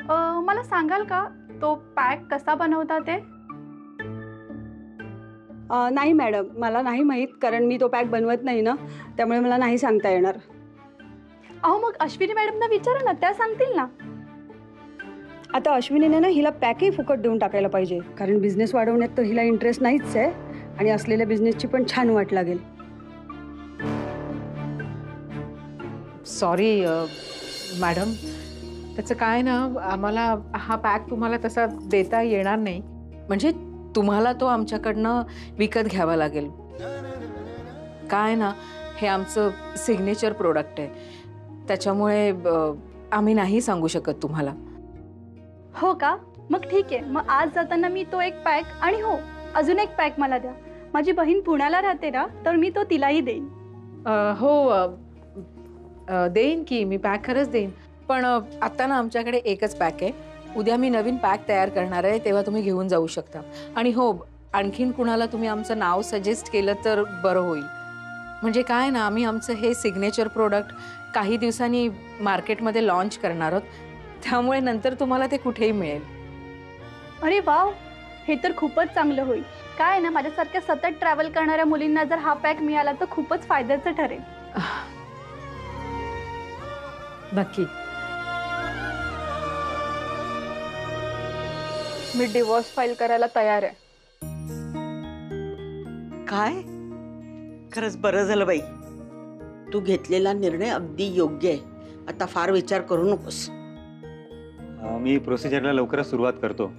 मला सांगाल का तो पॅक कसा बनवता ते? नाही मॅडम, मला नाही माहीत, कारण मी तो पॅक बनवत नाही ना, त्यामुळे मला नाही सांगता येणार. अहो मग अश्विनी मॅडमना विचारा ना, त्या सांगतील ना. आता अश्विनीने ना हिला पॅकही फुकट देऊन टाकायला पाहिजे, कारण बिझनेस वाढवण्यात तर हिला इंटरेस्ट नाहीच आहे आणि असलेल्या बिझनेसची पण छान वाट लागेल. सॉरी मॅडम, त्याचं काय ना, आम्हाला हा पॅक तुम्हाला तसा देता येणार नाही. म्हणजे तुम्हाला तो आमच्याकडनं विकत घ्यावा लागेल. काय ना, हे आमचं सिग्नेचर प्रोडक्ट आहे, त्याच्यामुळे आम्ही नाही सांगू शकत तुम्हाला. हो का? मग ठीक आहे. मग आज जाताना मी तो एक पॅक आणि हो अजून एक पॅक मला द्या. माझी बहीण पुण्याला राहते ना, तर मी तो तिलाही देईन. हो देईन की, मी पॅक खरंच देईन. पण आता ना आमच्याकडे एकच पॅक आहे. उद्या मी नवीन पॅक तयार करणार आहे, तेव्हा तुम्ही घेऊन जाऊ शकता. आणि हो, आणखीन कुणाला तुम्ही आमचं नाव सजेस्ट केलं तर बरं होईल. म्हणजे काय ना, आम्ही आमचं हे सिग्नेचर प्रोडक्ट काही दिवसांनी मार्केटमध्ये लॉन्च करणार आहोत, त्यामुळे नंतर तुम्हाला ते कुठेही मिळेल. अरे वाव, हे तर खूपच चांगलं होईल. काय ना, माझ्यासारख्या सतत ट्रॅव्हल करणाऱ्या मुलींना जर हा पॅक मिळाला तर खूपच फायद्याचं ठरेल. नक्की. मी डिवोर्स फाईल करायला तयार आहे. काय? खरंच बरं झालं बाई, तू घेतलेला निर्णय अगदी योग्य आहे. आता फार विचार करू नकोस. मी प्रोसिजरला लवकरच सुरुवात करतो,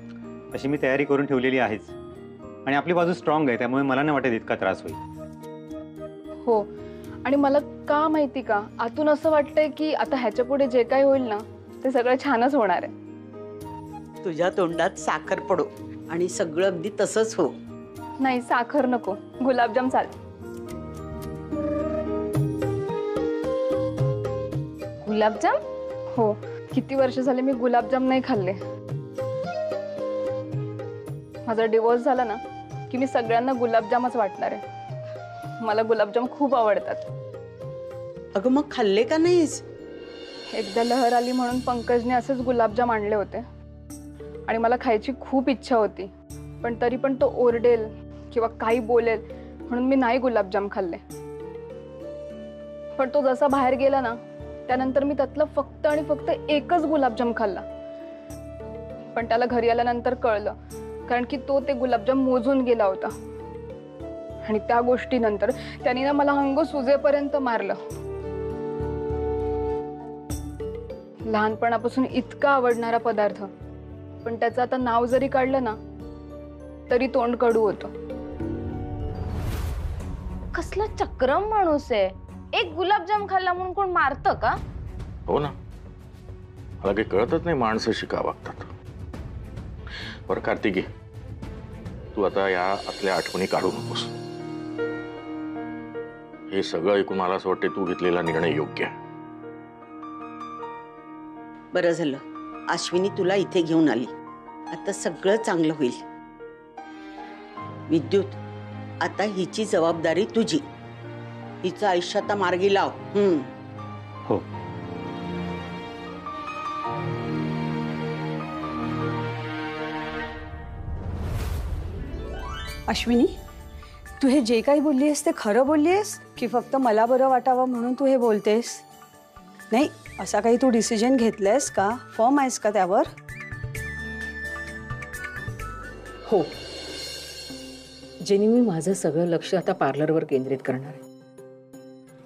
अशी मी तयारी करून ठेवलेली आहेच. आणि आपली बाजू स्ट्रॉंग आहे, त्यामुळे मला नाही वाटत इतका त्रास होईल. हो, आणि मला का माहिती का, आतून असं वाटतंय की आता ह्याच्या पुढे जे काही होईल ना, ते सगळं छानच होणार आहे. तुझ्या तोंडात साखर पडो आणि सगळं अगदी तसंच हो. नाही, साखर नको, गुलाबजाम चाल. गुलाबजाम? हो, किती वर्ष झाले मी गुलाबजाम नाही खाल्ले. माझा डिवोर्स झाला ना की मी सगळ्यांना गुलाबजामच वाटणार आहे. मला गुलाबजाम खूप आवडतात. अगं मग खाल्ले का नाहीस? एकदा लहर आली म्हणून पंकजने असेच गुलाबजाम आणले होते आणि मला खायची खूप इच्छा होती, पण तरी पण तो ओरडेल किंवा काही बोलेल म्हणून मी नाही गुलाबजाम खाल्ले. पण तो जसा बाहेर गेला ना, त्यानंतर मी त्यातलं फक्त आणि फक्त एकच गुलाबजाम खाल्ला. पण त्याला घरी आल्यानंतर कळलं, कारण की तो ते गुलाबजाम मोजून गेला होता. आणि त्या गोष्टीनंतर त्याने ना मला अंग सुजेपर्यंत मारलं. लहानपणापासून इतका आवडणारा पदार्थ, पण त्याचं आता नाव जरी काढलं ना तरी तोंड कडू होतं. कसला चक्रम माणूस आहे. एक गुलाबजाम खाल्ला म्हणून कोण मारतं का? हो ना, मला काही कळतच नाही माणसं शिका वागतात. बरं कार्तिकी, तू आता या आतल्या आठवणी काढू नकोस. हे सगळं ऐकून मला असं वाटतं तू घेतलेला निर्णय योग्य आहे. बरं झालं अश्विनी तुला इथे घेऊन आली. आता सगळं चांगलं होईल. विद्युत, आता हिची जबाबदारी तुझी. हिचं आयुष्य आता मार्गी लाव. हो. अश्विनी, तू हे जे काही बोललीस ते खरं बोललीस की फक्त मला बरं वाटावं म्हणून तू हे बोलतेस? नाही, असा काही तू डिसिजन घेतलायस का? फर्म आहेस का त्यावर? हो जेनी, मी माझं सगळं लक्ष आता पार्लरवर केंद्रित करणार आहे.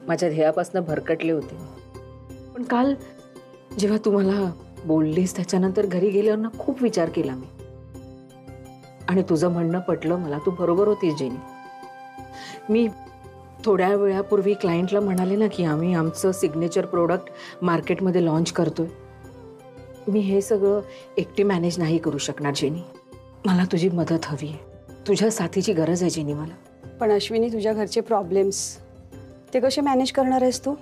माझ्या ध्येयापासून भरकटले होते, पण काल जेव्हा तुम्हाला बोललीस त्याच्यानंतर घरी गेल्यावर ना खूप विचार केला मी, आणि तुझं म्हणणं पटलं मला. तू बरोबर होतीस जेनी. मी थोड्या वेळापूर्वी क्लायंटला म्हणाले ना की आम्ही आमचं सिग्नेचर प्रोडक्ट मार्केटमध्ये लॉन्च करतोय. मी हे सगळं एकटी मॅनेज नाही करू शकणार जेनी. मला तुझी मदत हवी आहे. तुझ्या साथीची गरज आहे जेनी मला. पण अश्विनी, तुझ्या घरचे प्रॉब्लेम्स ते कसे मॅनेज करणार आहेस तू?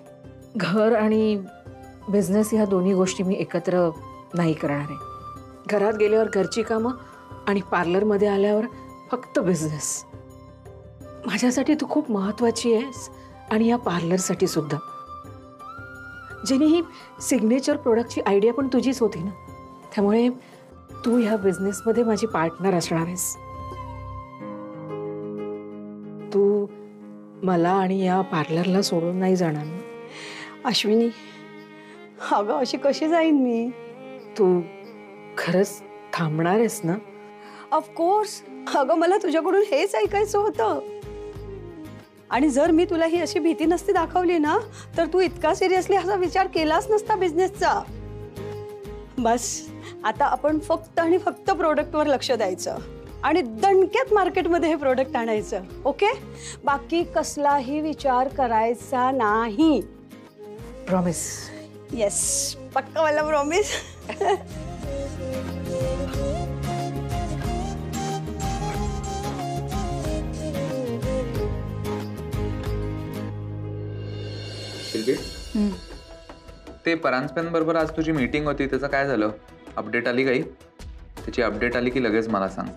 घर आणि बिझनेस ह्या दोन्ही गोष्टी मी एकत्र नाही करणार आहे. घरात गेल्यावर घरची कामं आणि पार्लरमध्ये आल्यावर फक्त बिझनेस. माझ्यासाठी तू खूप महत्त्वाची आहेस आणि या पार्लरसाठी सुद्धा. जेनी, ही सिग्नेचर प्रोडक्टची आयडिया पण तुझीच होती ना. त्यामुळे तू ह्या बिझनेसमध्ये माझी पार्टनर असणार आहेस. तू मला आणि या पार्लरला सोडून नाही जाणार ना? अश्विनी, अगं अशी कशी जाईन मी? तू खरंच थांबणार आहेस ना? ऑफकोर्स. अगं मला तुझ्याकडून हेच ऐकायचं होतं. आणि जर मी तुला ही अशी भीती नसती दाखवली ना, तर तू इतका सिरियसली असा विचार केलाच नसता बिझनेसचा. बस आता आपण फक्त आणि फक्त प्रोडक्टवर लक्ष द्यायचं आणि दणक्यात मार्केटमध्ये हे प्रोडक्ट आणायचं. ओके? बाकी कसलाही विचार करायचा नाही. प्रॉमिस? येस, पक्का वाला प्रॉमिस. शिल्पी, ते परांजपेन बरोबर आज तुझी मीटिंग होती, त्याचं काय झालं? अपडेट आली काही? त्याची अपडेट आली की लगेच मला सांग.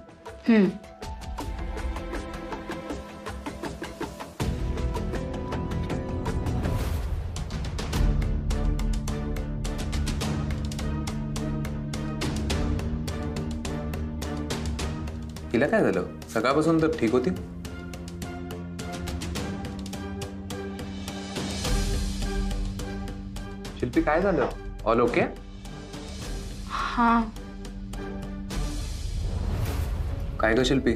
तिला काय झालं? सकाळपासून तर ठीक होती. शिल्पी काय झालं? All okay? हां. काय ग शिल्पी,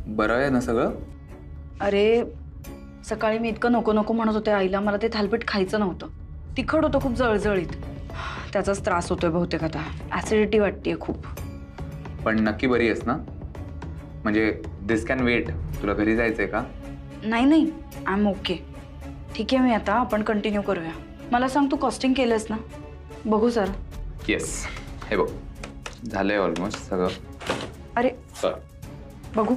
बरं आहे ना सगळं? अरे सकाळी मी इतकं नको नको म्हणत होते आईला, मला ते थालपीठ खायचं नव्हतं. तिखट होतं खूप, जळजळीत. त्याचाच त्रास होतोय बहुतेक आता. ऍसिडिटी वाटतेय खूप. पण नक्की बरी आहेस ना? म्हणजे दिस कॅन वेट. तुला घरी जायचंय का? नाही नाही, आय एम ओके. ठीक आहे, मी आता आपण कंटिन्यू करूया. मला सांग, तू कॉस्टिंग केलंस ना? बघू सर. येस, हे बघ झालंय ऑलमोस्ट सगळं. अरे बघू.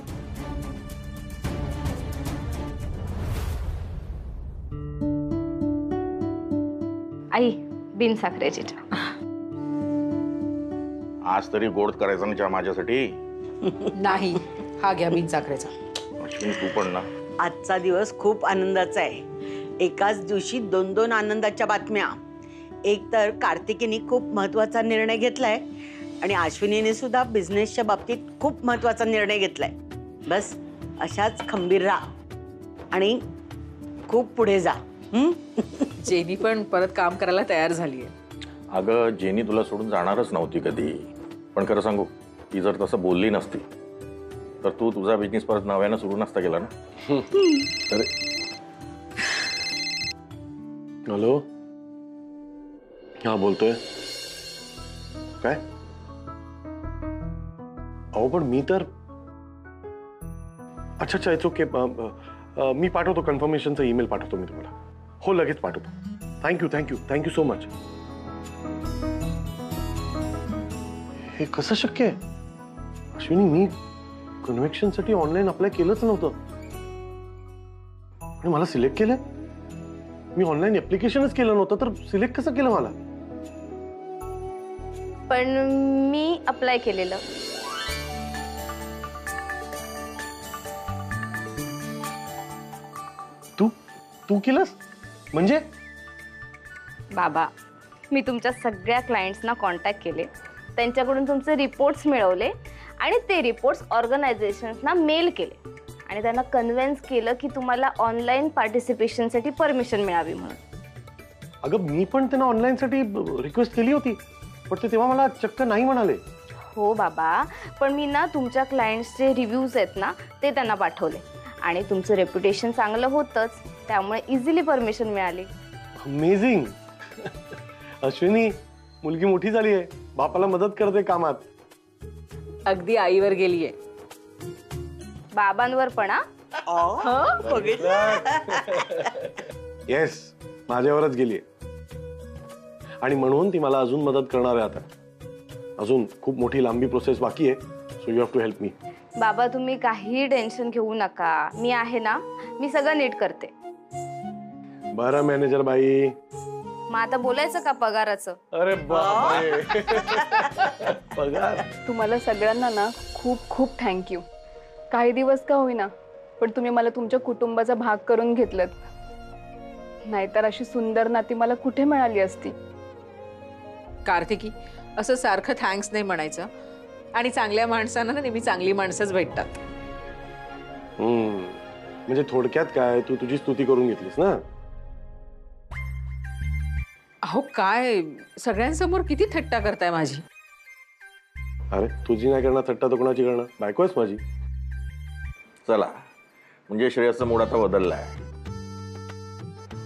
आई बिन साखरेची चहा. आज तरी गोड करायचा ना चहा माझ्यासाठी. नाही, हा घ्या बिन साखरेचा. अश्विनी तू पण ना. आजचा दिवस खूप आनंदाचा आहे. एकाच दिवशी दोन दोन आनंदाच्या बातम्या. एक तर कार्तिकीने खूप महत्वाचा निर्णय घेतलाय आणि अश्विनीने सुद्धा बिझनेसच्या बाबतीत खूप महत्वाचा निर्णय घेतलाय. बस अशाच खंबीर राहा आणि खूप पुढे जा. जेनी पण परत काम करायला तयार झालीये. अगं जेनी तुला सोडून जाणारच नव्हती कधी. पण खरं सांगू, ती जर तसं बोलली नसती तर तू तुझा बिझनेस परत नव्यानं सुरू नसता केला ना. हॅलो, हा बोलतोय. काय? अहो पण मी तर अच्छा अच्छा, इट्स ओके. मी पाठवतो, कन्फर्मेशनचा ईमेल पाठवतो मी तुम्हाला. हो लगेच पाठवतो. Thank you thank you thank you so much. हे कसं शक्य आहे अश्विनी? मी कन्व्हेक्शनसाठी ऑनलाईन अप्लाय केलंच नव्हतं आणि मला सिलेक्ट केलं. मी ऑनलाईन ऍप्लिकेशनच केलं नव्हतं तर सिलेक्ट कसं केलं मला? पण मी अप्लाय केलेलं. तू केलंस म्हणजे? बाबा, मी तुमच्या सगळ्या क्लायंट्सना कॉन्टॅक्ट केले, त्यांच्याकडून तुमचे रिपोर्ट्स मिळवले आणि ते रिपोर्ट्स ऑर्गनायझेशन्सना मेल केले आणि त्यांना कन्व्हिन्स केलं की तुम्हाला ऑनलाईन पार्टिसिपेशनसाठी परमिशन मिळावी म्हणून. अगं मी पण त्यांना ऑनलाईनसाठी रिक्वेस्ट केली होती, पण ते तेव्हा मला चक्क नाही म्हणाले. हो बाबा, पण मी ना तुमच्या क्लायंट्सचे रिव्ह्यूज आहेत ना ते त्यांना पाठवले आणि तुमचं रेप्युटेशन चांगलं होतंच, त्यामुळे इझिली परमिशन मिळाली. अमेझिंग. अश्विनी, मुलगी मोठी झाली आहे, बापाला मदत करते कामात. अगदी आईवर गेलीये. बाबांवर पण. येस, माझ्यावरच गेलीये आणि म्हणून ती मला अजून मदत करणार आहे. आता अजून खूप मोठी लांबी प्रोसेस बाकी आहे, so you have to help me. बाबा तुम्ही काही टेन्शन घेऊ नका, मी आहे ना, मी सगळं नीट करते. बरं मॅनेजर बाई. मग आता बोलायचं का पगाराचं? अरे बापरे. पगार. तुम्हाला सगळ्यांना ना खूप खूप थँक्यू. काही दिवस का होईना पण तुम्ही मला तुमच्या कुटुंबाचा भाग करून घेतलत. नाहीतर अशी सुंदर नाती मला कुठे मिळाली असती. कार्तिकी, असं सारखं थँक्स नाही म्हणायचं आणि चांगल्या माणसांना ना नेहमी चांगली माणसंच भेटतात. म्हणजे थोडक्यात काय, तू तुझी स्तुती करून घेतलीस ना. अहो काय सगळ्यांसमोर किती थट्टा करताय माझी. अरे तुझी नाही करणार थट्टा, तर कोणाची करणार? बायको आहेस माझी. चला म्हणजे श्रेयसचा मूड आता बदललाय.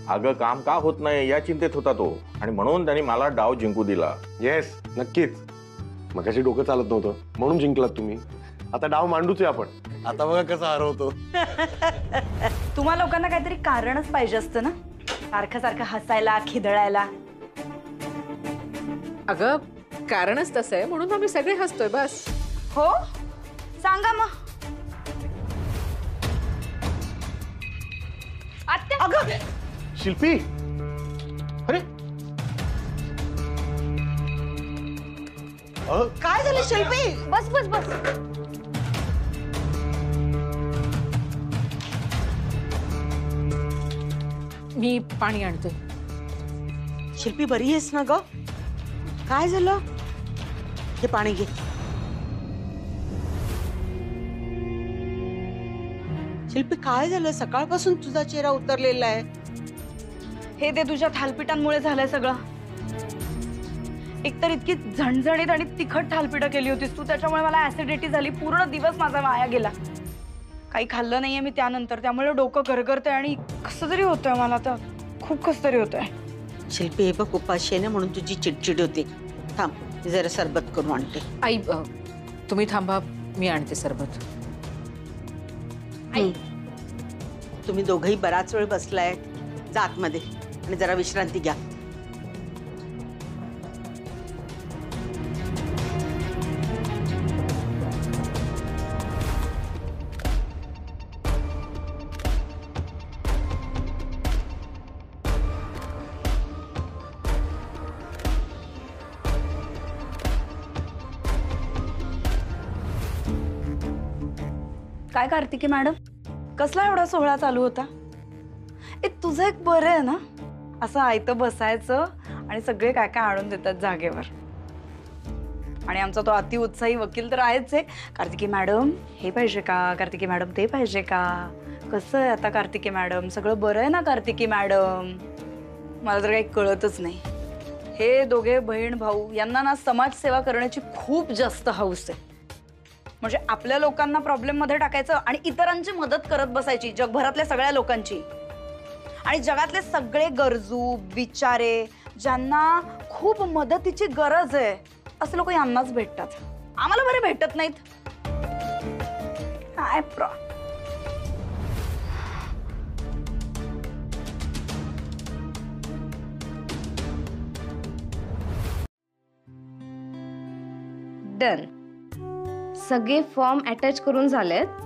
अगं काम का होत नाही या चिंतेत होता तो, आणि म्हणून त्यांनी मला डाव जिंकू दिला. येस नक्कीच. मगाशी डोकं चालत नव्हतं म्हणून जिंकलात तुम्ही. आता डाव मांडूच आपण. आता बघा कसं हरवतो. तुम्हा लोकांना काहीतरी कारणच पाहिजे असतं ना, सारखं सारखं हसायला खिदळायला. अगं कारणच तसं आहे म्हणून आम्ही सगळे हसतोय बस. हो सांगा मग. आत्या अगं शिल्पी, अरे काय झालं शिल्पी? बस बस बस. मी पाणी आणतोय. शिल्पी बरी आहेस ना ग? काय झालं? हे पाणी घे. शिल्पी काय झालं? सकाळपासून तुझा चेहरा उतरलेला आहे. हे ते तुझ्या थालपिटांमुळे झालंय सगळं. एकतर इतकी झणझणीत आणि तिखट थालपिटं केली होतीस तू, त्याच्यामुळे मला ऍसिडिटी झाली. पूर्ण दिवस माझा वाया गेला. काही खाल्लं नाहीये मी त्यानंतर, त्यामुळे डोकं गरगरतंय आणि कसं तरी होतंय मला. तर खूप कसं तरी होतंय. शिल्पी हे बघ, उपाशी आहे ना म्हणून तुझी चिडचिड होते. थांब मी जरा सरबत करून आणते. आई तुम्ही थांबा, मी आणते सरबत. तुम्ही दोघही बराच वेळ बसलाय, जा आतमध्ये आणि जरा विश्रांती घ्या. काय कार्तिकी मॅडम, कसला एवढा सोहळा चालू होता? तुझं एक बरं आहे ना, असं आयतं बसायचं आणि सगळे काय काय आणून देतात जागेवर. आणि आमचा तो अति उत्साही वकील तर आहेच आहे. कार्तिकी मॅडम हे पाहिजे का, कार्तिकी मॅडम ते पाहिजे का, कसं आहे आता कार्तिकी मॅडम, सगळं बरं आहे ना कार्तिकी मॅडम? मला तर काही कळतच नाही. हे दोघे बहीण भाऊ यांना ना समाजसेवा करण्याची खूप जास्त हौस आहे. म्हणजे आपल्या लोकांना प्रॉब्लेम मध्ये टाकायचं आणि इतरांची मदत करत बसायची, जगभरातल्या सगळ्या लोकांची. आणि जगातले सगळे गरजू बिचारे ज्यांना खूप मदतीची गरज आहे असे लोक यांनाच भेटतात. आम्हाला बरे भेटत नाहीत. काय डन. सगळे फॉर्म अटॅच करून झालेत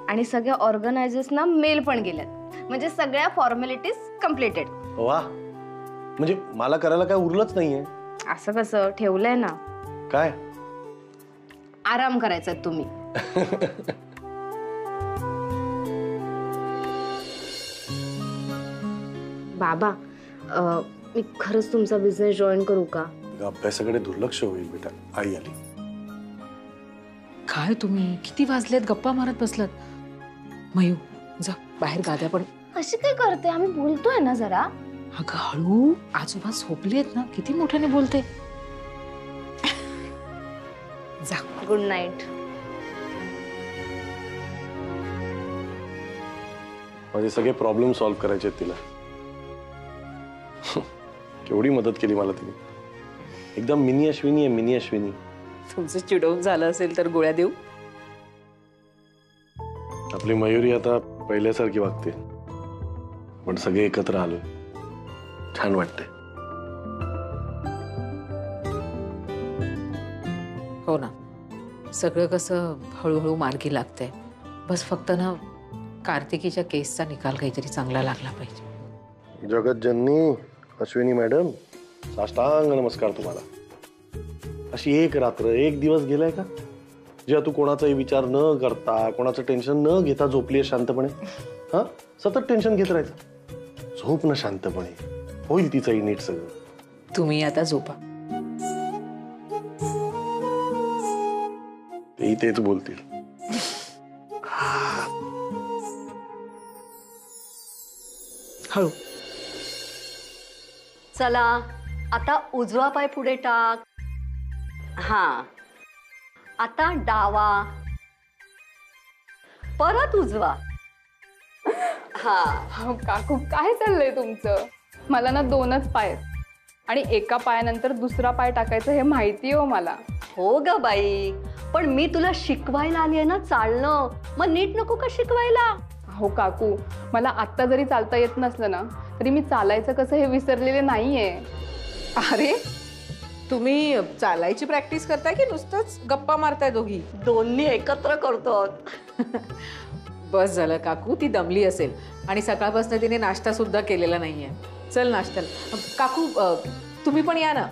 आणि सगळ्या ऑर्गनायझर्सना मेल पण गेलेत. म्हणजे सगळ्या फॉर्मॅलिटीज कम्प्लिटेड. वा, म्हणजे मला करायला काय उरलंच नाहीये. असं कसं ठेवलंय ना. काय आराम करायचा तुम्ही. बाबा मी खरंच तुमचा बिझनेस जॉईन करू का? अभ्यासाकडे दुर्लक्ष होईल बेटा. आई आली. काय तुम्ही किती वाजलेत गप्पा मारत बसलात? मयू जा बाहेर, गाद्या पण. अशी काय करते? आम्ही बोलतोय ना जरा. अगं हळू, आजोबा झोपलेत ना, किती मोठ्याने बोलते. जा. Good night. माझे सगळे प्रॉब्लेम सॉल्व्ह करायचे तिला. केवढी मदत केली मला तिने. एकदम मिनी अश्विनी आहे, मिनी अश्विनी. तुमचं चिडवून झालं असेल तर गोळ्या देऊ. आपली मयुरी आता पहिल्यासारखी वागते. पण सगळे एकत्र आलोय, छान वाटतंय. हो ना, सगळं कसं हळूहळू मार्गी लागतंय. बस फक्त ना कार्तिकीच्या केसचा निकाल काहीतरी चांगला लागला पाहिजे. जगतजननी अश्विनी मॅडम, साष्टांग नमस्कार तुम्हाला. अशी एक रात्र एक दिवस गेलाय का जेव्हा तू कोणाचाही विचार न करता, कोणाचं टेन्शन न घेता झोपलीये शांतपणे? हा, सतत टेन्शन घेत राहायचं. झोप ना शांतपणे, होईल तिचंही नीट सगळं. तुम्ही आता झोपा. तेही तेच बोलतील. हळू. चला आता उजवा पाय पुढे टाक. हा आता डावा, परत उजवा. हा अहो, काकू काय चाललंय तुमचं? मला ना 2च पाय आहेत आणि एका पायानंतर दुसरा पाय टाकायचं हे माहिती हो मला. हो ग बाई, पण मी तुला शिकवायला आली आहे ना चालणं, मग नीट नको का शिकवायला? हो काकू, मला आत्ता जरी चालता येत नसलं ना तरी मी चालायचं कसं हे विसरलेले नाहीये. अरे तुम्ही चालायची प्रॅक्टिस करताय की नुसतंच गप्पा मारताय दोघी? दोन्ही एकत्र करतो. बस झालं काकू, ती दमली असेल आणि सकाळपासून तिने नाश्ता सुद्धा केलेला नाहीये. चल नाश्त्याला. काकू तुम्ही पण या ना.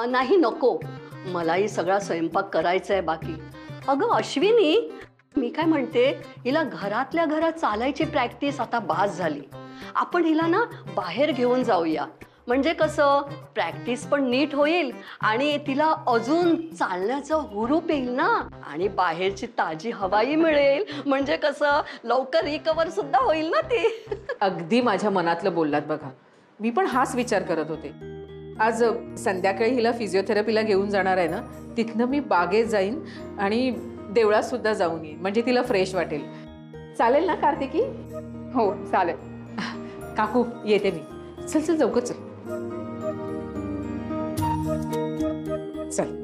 नाही नको, मलाही सगळा स्वयंपाक करायचा आहे बाकी. अगं अश्विनी, मी काय म्हणते, हिला घरातल्या घरात चालायची प्रॅक्टिस आता बास झाली. आपण हिला ना बाहेर घेऊन जाऊया, म्हणजे कसं प्रॅक्टिस पण नीट होईल आणि तिला अजून चालण्याचं हुरूप येईल ना, आणि बाहेरची ताजी हवाही मिळेल, म्हणजे कसं लवकर रिकवर सुद्धा होईल ना ती. अगदी माझ्या मनातलं बोललात बघा. मी पण हाच विचार करत होते. आज संध्याकाळी हिला फिजिओथेरपीला घेऊन जाणार आहे ना, तिथनं मी बागेत जाईन आणि देवळात सुद्धा जाऊन येईन, म्हणजे तिला फ्रेश वाटेल. चालेल ना कार्तिकी? हो चालेल. काकू येते मी. चल चल लवकर चल. चल.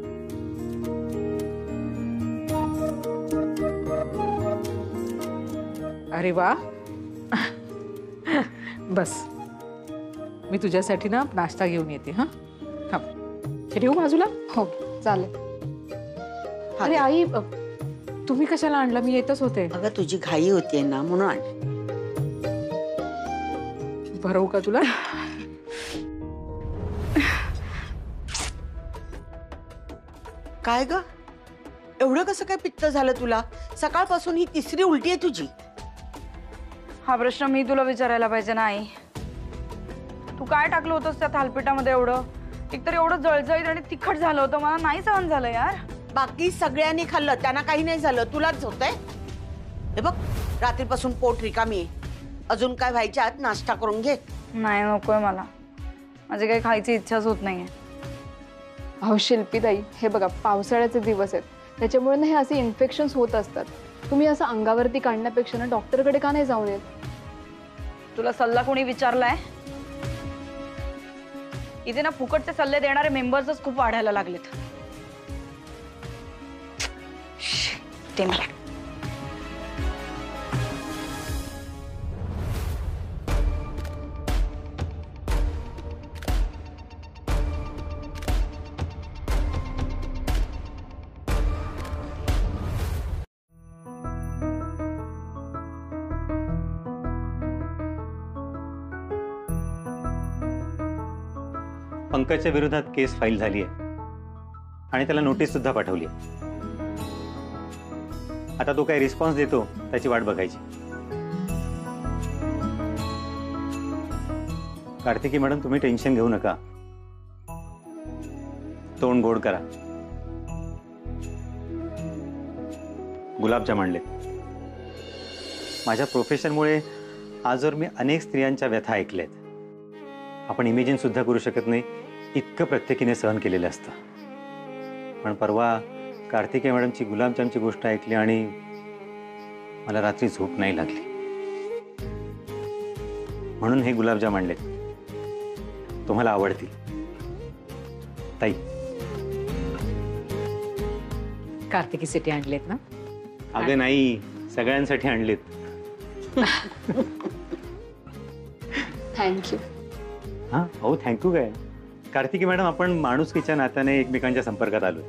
अरे वा, बस मी तुझ्यासाठी ना नाश्ता घेऊन येते. हा हा, ठेवू बाजूला. हो चालेल. अरे आई, तुम्ही कशाला आणलं? मी येतच होते. अगं तुझी घाई होतीये ना म्हणून आणलं. भरवू का तुला? काय ग, एवढं कसं काय पित्त झालं तुला? सकाळपासून ही 3री उलटी आहे तुझी. हा प्रश्न मी तुला विचारायला पाहिजे ना आई. तू काय टाकलं होतंस त्या थालपिठामध्ये एवढं? एकतर एवढं जळजळीत आणि तिखट झालं होतं, मला नाही सहन झालं यार. बाकी सगळ्यांनी खाल्लं, त्यांना काही नाही झालं, तुलाच होतंय. हे बघ, रात्रीपासून पोट रिकामी आहे. अजून काय व्हायच्या आत नाश्ता करून घे. नाही नकोय मला, माझी काही खायची इच्छाच होत नाहीये. अहो शिल्पीताई, हे बघा पावसाळ्याचे दिवस आहेत, त्याच्यामुळे ना हे असे इन्फेक्शन्स होत असतात. तुम्ही असं अंगावरती काढण्यापेक्षा ना डॉक्टरकडे का नाही जाऊन येत? तुला सल्ला कोणी विचारलाय? इथे ना फुकटचे सल्ले देणारे मेंबर्सच खूप वाढायला लागलेत. ते मला पंकजच्या विरोधात केस फाईल झाली आहे आणि त्याला नोटीस सुद्धा पाठवली आहे. आता तो काय रिस्पॉन्स देतो त्याची वाट बघायची. कार्तिकी मॅडम, तुम्ही टेन्शन घेऊ नका, तोंड गोड करा. गुलाबजाम आणले. माझ्या प्रोफेशनमुळे आजवर मी अनेक स्त्रियांच्या व्यथा ऐकल्यात. आपण इमेजिन सुद्धा करू शकत नाही इतकं प्रत्येकीने सहन केलेलं असतं. पण परवा कार्तिकी मॅडमची गुलाबजामची गोष्ट ऐकली आणि मला रात्री झोप नाही लागली. म्हणून हे गुलाबजाम आणले, तुम्हाला आवडतील. ताई, कार्तिकीसाठी आणलेत ना? अगं नाही, सगळ्यांसाठी आणलेत. थँक्यू. हां हो, थँक्यू काय. कार्तिकी मॅडम, आपण माणुसकीच्या नात्याने एकमेकांच्या संपर्कात आलो.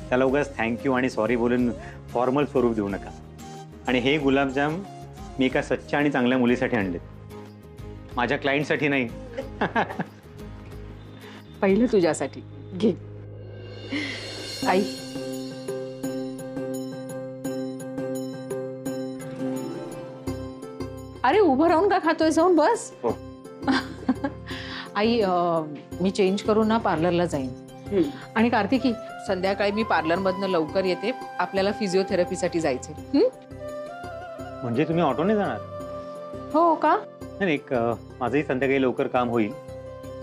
त्याला उगाच थँक्यू आणि सॉरी बोलून फॉर्मल स्वरूप देऊ नका. आणि हे गुलाबजाम मी एका सच्च्या आणि चांगल्या मुलीसाठी आणलेत, माझ्या क्लायंटसाठी नाही. पहिलं तुझ्यासाठी घे. आई, अरे उभं राहून का खातोय? जाऊन बस. हो. आई, मी चेंज करून ना पार्लरला जाईन. आणि कार्तिकी, संध्याकाळी मी पार्लरमधनं लवकर येते, आपल्याला फिजिओथेरपीसाठी जायचे. म्हणजे तुम्ही ऑटोने जाणार? हो का? नाही, माझंही संध्याकाळी लवकर काम होईल,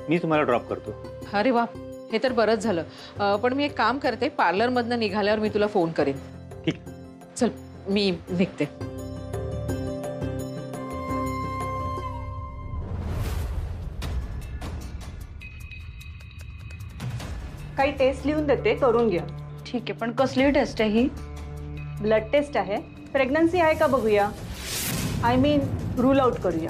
मी तुम्हाला ड्रॉप करतो. अरे वा, हे तर बरंच झालं. पण मी एक काम करते, पार्लरमधनं निघाल्यावर मी तुला फोन करेन. ठीक. चल मी निघते. काही टेस्ट लिहून देते, करून घ्या. ठीक आहे, पण कसली टेस्ट आहे ही? ब्लड टेस्ट आहे. प्रेग्नन्सी आहे का बघूया. आय मीन रूल आउट करूया.